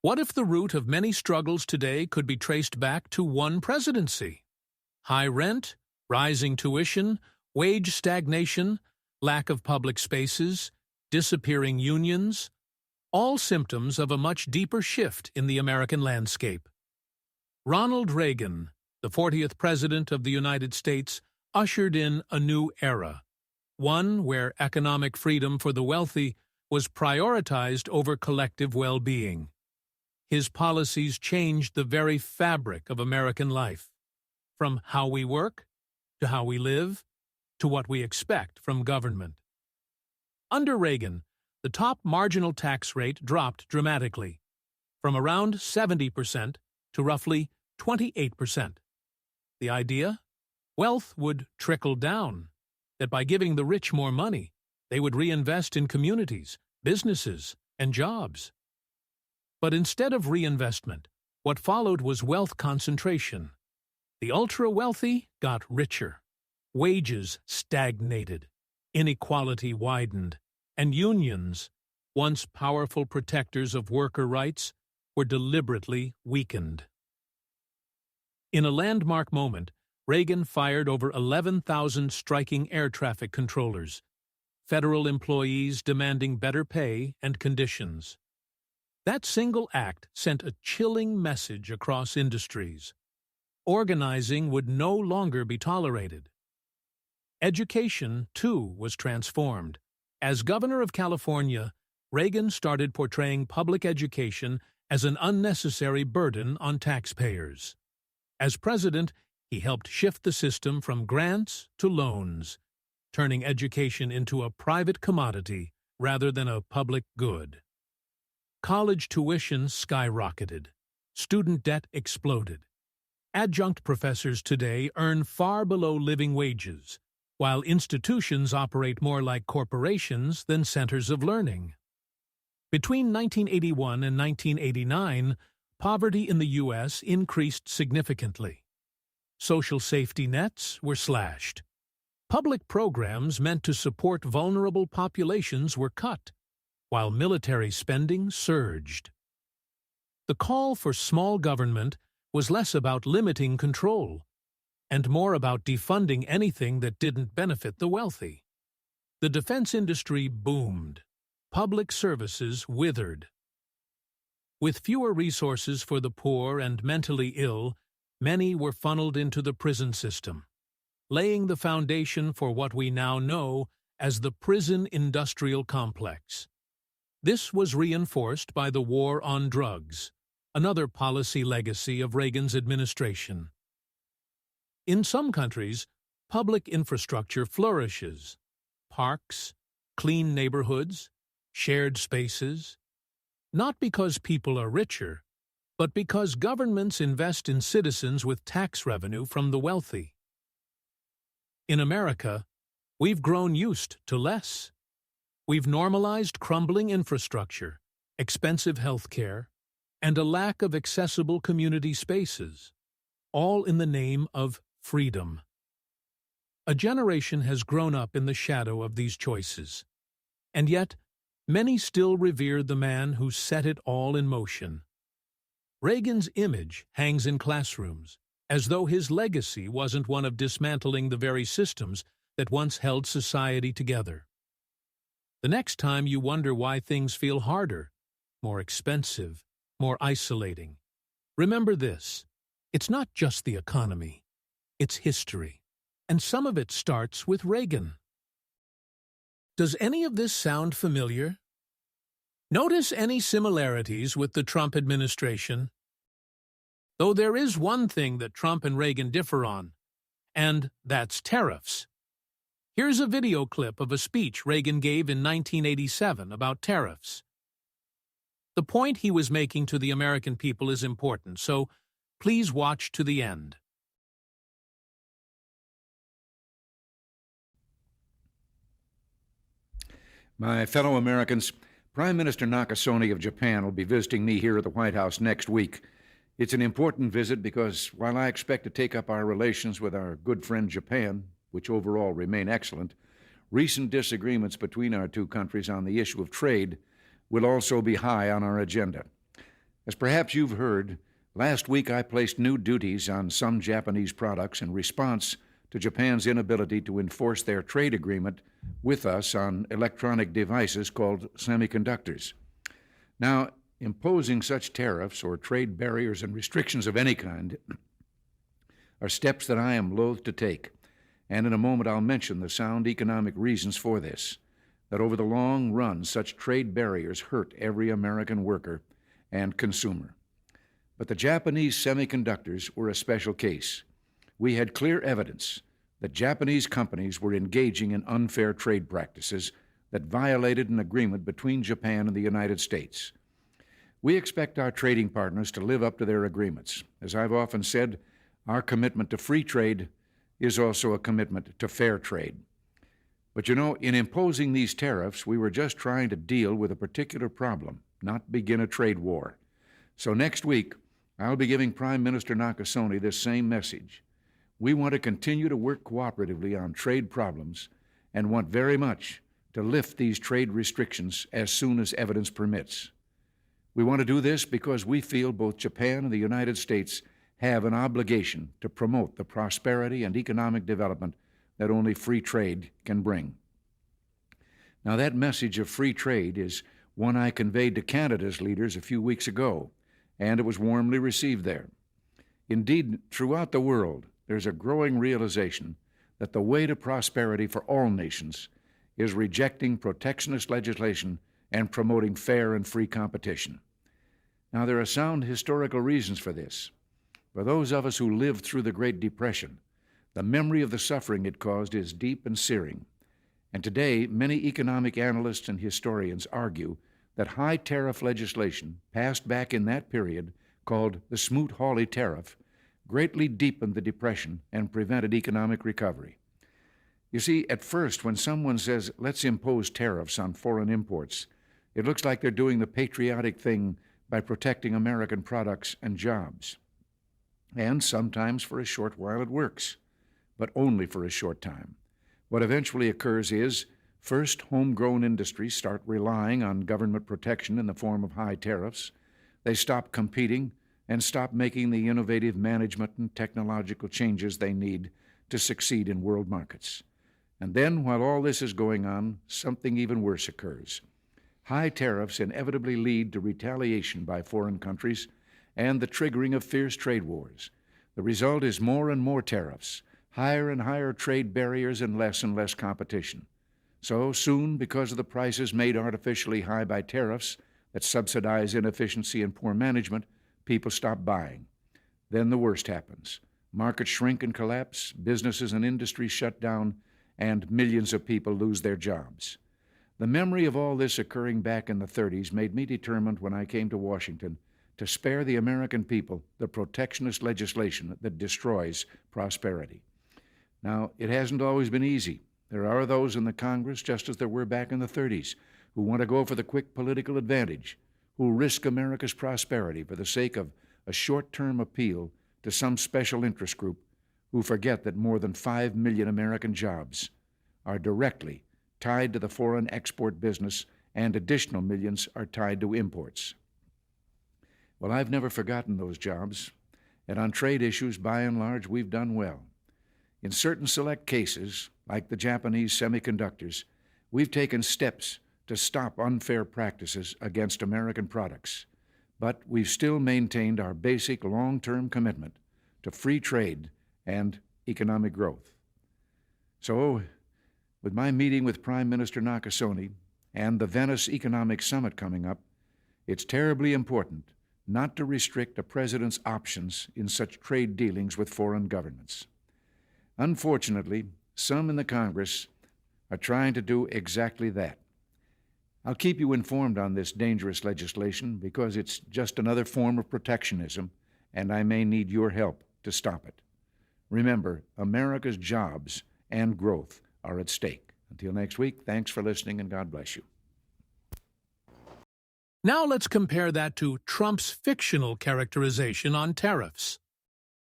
What if the root of many struggles today could be traced back to one presidency? High rent, rising tuition, wage stagnation, lack of public spaces, disappearing unions, all symptoms of a much deeper shift in the American landscape. Ronald Reagan, the 40th President of the United States, ushered in a new era, one where economic freedom for the wealthy was prioritized over collective well-being. His policies changed the very fabric of American life, from how we work, to how we live, to what we expect from government. Under Reagan, the top marginal tax rate dropped dramatically, from around 70% to roughly 28%. The idea? Wealth would trickle down, that by giving the rich more money, they would reinvest in communities, businesses, and jobs. But instead of reinvestment, what followed was wealth concentration. The ultra-wealthy got richer, wages stagnated, inequality widened, and unions, once powerful protectors of worker rights, were deliberately weakened. In a landmark moment, Reagan fired over 11,000 striking air traffic controllers, federal employees demanding better pay and conditions. That single act sent a chilling message across industries. Organizing would no longer be tolerated. Education, too, was transformed. As governor of California, Reagan started portraying public education as an unnecessary burden on taxpayers. As president, he helped shift the system from grants to loans, turning education into a private commodity rather than a public good. College tuition skyrocketed. Student debt exploded. Adjunct professors today earn far below living wages, while institutions operate more like corporations than centers of learning. Between 1981 and 1989, poverty in the U.S. increased significantly. Social safety nets were slashed. Public programs meant to support vulnerable populations were cut, while military spending surged. The call for small government was less about limiting control, and more about defunding anything that didn't benefit the wealthy. The defense industry boomed. Public services withered. With fewer resources for the poor and mentally ill, many were funneled into the prison system, laying the foundation for what we now know as the prison industrial complex. This was reinforced by the war on drugs, another policy legacy of Reagan's administration. In some countries, public infrastructure flourishes. Parks, clean neighborhoods, shared spaces. Not because people are richer, but because governments invest in citizens with tax revenue from the wealthy. In America, we've grown used to less. We've normalized crumbling infrastructure, expensive health care, and a lack of accessible community spaces, all in the name of freedom. A generation has grown up in the shadow of these choices, and yet many still revere the man who set it all in motion. Reagan's image hangs in classrooms, as though his legacy wasn't one of dismantling the very systems that once held society together. The next time you wonder why things feel harder, more expensive, more isolating, remember this: it's not just the economy, it's history, and some of it starts with Reagan. Does any of this sound familiar? Notice any similarities with the Trump administration? Though there is one thing that Trump and Reagan differ on, and that's tariffs. Here's a video clip of a speech Reagan gave in 1987 about tariffs. The point he was making to the American people is important, so please watch to the end. My fellow Americans, Prime Minister Nakasone of Japan will be visiting me here at the White House next week. It's an important visit because while I expect to take up our relations with our good friend Japan, which overall remain excellent, recent disagreements between our two countries on the issue of trade will also be high on our agenda. As perhaps you've heard, last week I placed new duties on some Japanese products in response to Japan's inability to enforce their trade agreement with us on electronic devices called semiconductors. Now, imposing such tariffs or trade barriers and restrictions of any kind are steps that I am loath to take, and in a moment I'll mention the sound economic reasons for this, that over the long run such trade barriers hurt every American worker and consumer. But the Japanese semiconductors were a special case. We had clear evidence that Japanese companies were engaging in unfair trade practices that violated an agreement between Japan and the United States. We expect our trading partners to live up to their agreements. As I've often said, our commitment to free trade is also a commitment to fair trade. But you know, in imposing these tariffs, we were just trying to deal with a particular problem, not begin a trade war. So next week, I'll be giving Prime Minister Nakasone this same message. We want to continue to work cooperatively on trade problems and want very much to lift these trade restrictions as soon as evidence permits. We want to do this because we feel both Japan and the United States have an obligation to promote the prosperity and economic development that only free trade can bring. Now, that message of free trade is one I conveyed to Canada's leaders a few weeks ago, and it was warmly received there. Indeed, throughout the world, there's a growing realization that the way to prosperity for all nations is rejecting protectionist legislation and promoting fair and free competition. Now, there are sound historical reasons for this. For those of us who lived through the Great Depression, the memory of the suffering it caused is deep and searing. And today, many economic analysts and historians argue that high tariff legislation passed back in that period, called the Smoot-Hawley Tariff, greatly deepened the Depression and prevented economic recovery. You see, at first, when someone says, let's impose tariffs on foreign imports, it looks like they're doing the patriotic thing by protecting American products and jobs. And sometimes for a short while it works, but only for a short time. What eventually occurs is, first, homegrown industries start relying on government protection in the form of high tariffs. They stop competing and stop making the innovative management and technological changes they need to succeed in world markets. And then, while all this is going on, something even worse occurs. High tariffs inevitably lead to retaliation by foreign countries and the triggering of fierce trade wars. The result is more and more tariffs, higher and higher trade barriers, and less competition. So soon, because of the prices made artificially high by tariffs that subsidize inefficiency and poor management, people stop buying. Then the worst happens. Markets shrink and collapse, businesses and industries shut down, and millions of people lose their jobs. The memory of all this occurring back in the 30s made me determined when I came to Washington to spare the American people the protectionist legislation that destroys prosperity. Now, it hasn't always been easy. There are those in the Congress, just as there were back in the 30s, who want to go for the quick political advantage, who risk America's prosperity for the sake of a short-term appeal to some special interest group, who forget that more than 5 million American jobs are directly tied to the foreign export business, and additional millions are tied to imports. Well, I've never forgotten those jobs, and on trade issues, by and large, we've done well. In certain select cases, like the Japanese semiconductors, we've taken steps to stop unfair practices against American products, but we've still maintained our basic long-term commitment to free trade and economic growth. So, with my meeting with Prime Minister Nakasone and the Venice Economic Summit coming up, it's terribly important not to restrict a president's options in such trade dealings with foreign governments. Unfortunately, some in the Congress are trying to do exactly that. I'll keep you informed on this dangerous legislation because it's just another form of protectionism, and I may need your help to stop it. Remember, America's jobs and growth are at stake. Until next week, thanks for listening, and God bless you. Now let's compare that to Trump's fictional characterization on tariffs.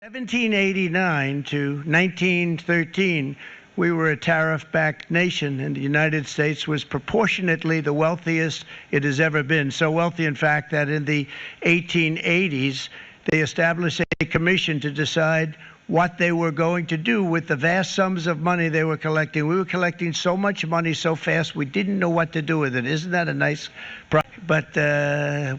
1789 to 1913 we were a tariff-backed nation, and the United States was proportionately the wealthiest it has ever been. So wealthy, in fact, that in the 1880s, they established a commission to decide what they were going to do with the vast sums of money they were collecting. We were collecting so much money so fast, we didn't know what to do with it. Isn't that a nice problem? But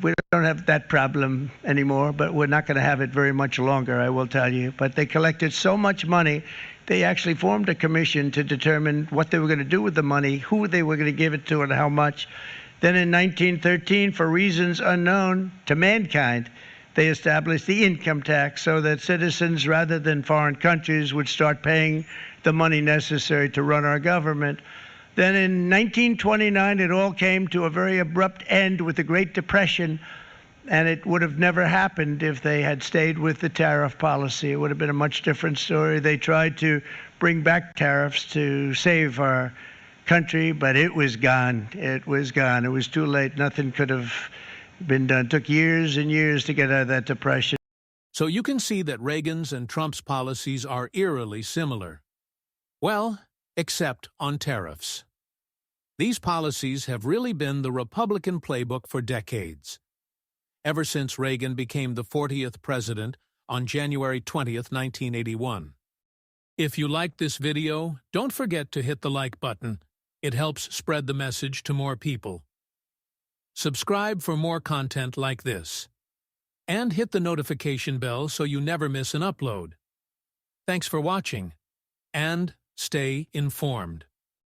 we don't have that problem anymore, but we're not going to have it very much longer, I will tell you. But they collected so much money, they actually formed a commission to determine what they were going to do with the money, who they were going to give it to, and how much. Then in 1913, for reasons unknown to mankind, they established the income tax so that citizens, rather than foreign countries, would start paying the money necessary to run our government. Then in 1929, it all came to a very abrupt end with the Great Depression, and it would have never happened if they had stayed with the tariff policy. It would have been a much different story. They tried to bring back tariffs to save our country, but it was gone. It was gone. It was too late. Nothing could have been done. It took years and years to get out of that depression. So you can see that Reagan's and Trump's policies are eerily similar. Well, except on tariffs. These policies have really been the Republican playbook for decades, ever since Reagan became the 40th president on January 20th, 1981. If you liked this video, don't forget to hit the like button. It helps spread the message to more people. Subscribe for more content like this. And hit the notification bell so you never miss an upload. Thanks for watching, and stay informed.